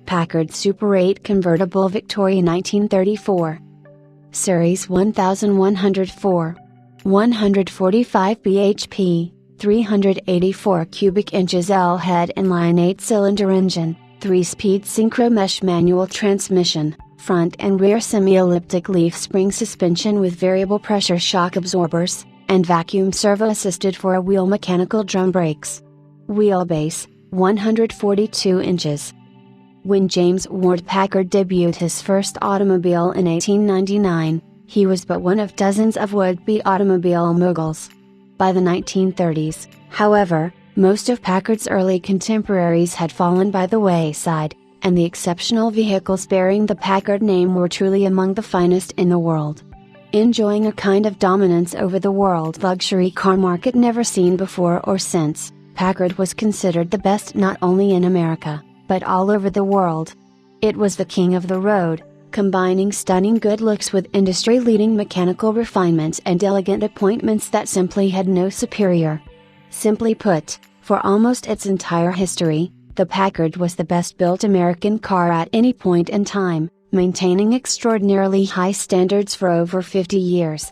Packard Super 8 Convertible Victoria 1934. Series 1104. 145 bhp, 384 cubic inches L head inline 8-cylinder engine, 3-speed synchro mesh manual transmission, front and rear semi-elliptic leaf spring suspension with variable pressure shock absorbers, and vacuum servo-assisted four-wheel mechanical drum brakes. Wheelbase, 142 inches. When James Ward Packard debuted his first automobile in 1899, he was but one of dozens of would-be automobile moguls. By the 1930s, however, most of Packard's early contemporaries had fallen by the wayside, and the exceptional vehicles bearing the Packard name were truly among the finest in the world. Enjoying a kind of dominance over the world luxury car market never seen before or since, Packard was considered the best not only in America, but all over the world. It was the king of the road, combining stunning good looks with industry-leading mechanical refinements and elegant appointments that simply had no superior. Simply put, for almost its entire history, the Packard was the best-built American car at any point in time, maintaining extraordinarily high standards for over 50 years.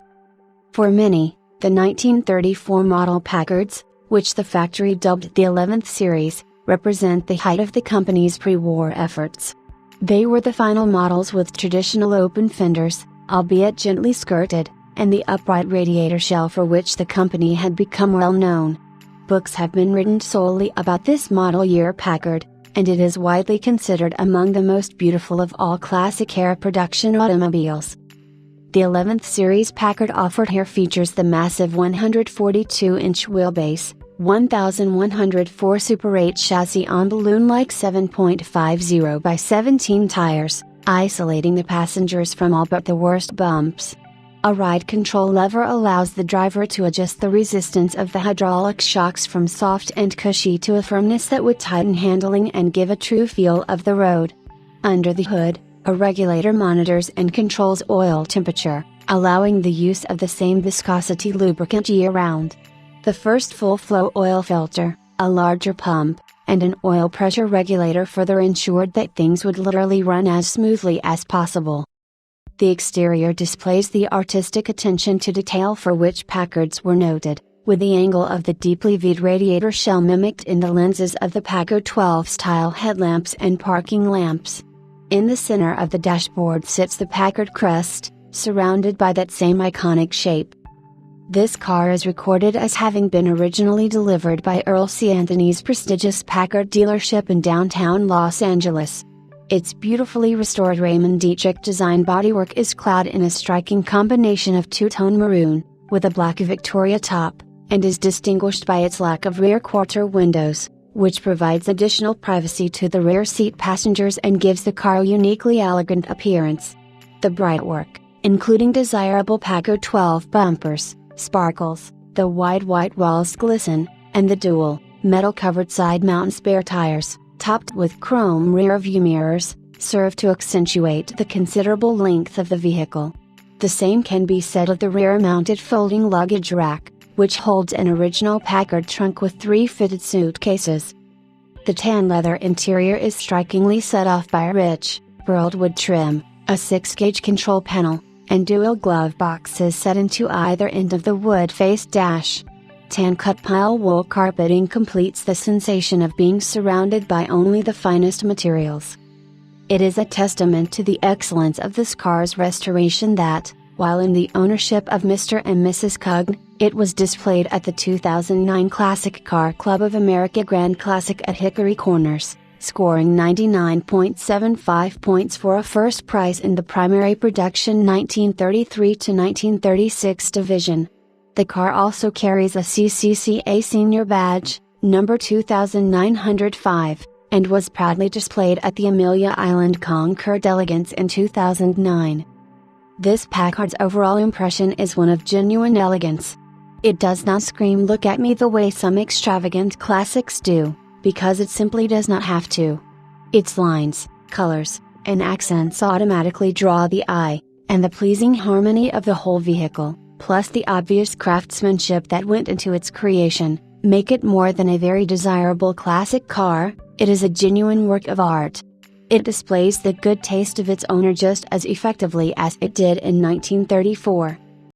For many, the 1934 model Packards, which the factory dubbed the 11th series, represent the height of the company's pre-war efforts. They were the final models with traditional open fenders, albeit gently skirted, and the upright radiator shell for which the company had become well known. Books have been written solely about this model year Packard, and it is widely considered among the most beautiful of all classic-era production automobiles. The 11th series Packard offered here features the massive 142-inch wheelbase, 1104 Super 8 chassis on balloon-like 7.50 by 17 tires, isolating the passengers from all but the worst bumps. A ride control lever allows the driver to adjust the resistance of the hydraulic shocks from soft and cushy to a firmness that would tighten handling and give a true feel of the road. Under the hood, a regulator monitors and controls oil temperature, allowing the use of the same viscosity lubricant year-round. The first full-flow oil filter, a larger pump, and an oil pressure regulator further ensured that things would literally run as smoothly as possible. The exterior displays the artistic attention to detail for which Packards were noted, with the angle of the deeply V'd radiator shell mimicked in the lenses of the Packard 12-style headlamps and parking lamps. In the center of the dashboard sits the Packard crest, surrounded by that same iconic shape. This car is recorded as having been originally delivered by Earl C. Anthony's prestigious Packard dealership in downtown Los Angeles. Its beautifully restored Raymond Dietrich design bodywork is clad in a striking combination of two-tone maroon, with a black Victoria top, and is distinguished by its lack of rear quarter windows, which provides additional privacy to the rear seat passengers and gives the car a uniquely elegant appearance. The brightwork, including desirable Packard 12 bumpers, sparkles, the wide white walls glisten, and the dual, metal-covered side-mount spare tires, topped with chrome rear-view mirrors, serve to accentuate the considerable length of the vehicle. The same can be said of the rear-mounted folding luggage rack, which holds an original Packard trunk with 3 fitted suitcases. The tan leather interior is strikingly set off by a rich, burled wood trim, a 6-gauge control panel, and dual glove boxes set into either end of the wood-faced dash. Tan-cut pile wool carpeting completes the sensation of being surrounded by only the finest materials. It is a testament to the excellence of this car's restoration that, while in the ownership of Mr. and Mrs. Cugg, it was displayed at the 2009 Classic Car Club of America Grand Classic at Hickory Corners, scoring 99.75 points for a first prize in the primary production 1933 to 1936 division. The car also carries a CCCA Senior Badge, number 2905, and was proudly displayed at the Amelia Island Concours Elegance in 2009. This Packard's overall impression is one of genuine elegance. It does not scream "look at me" the way some extravagant classics do, because it simply does not have to. Its lines, colors, and accents automatically draw the eye, and the pleasing harmony of the whole vehicle, plus the obvious craftsmanship that went into its creation, make it more than a very desirable classic car. It is a genuine work of art. It displays the good taste of its owner just as effectively as it did in 1934.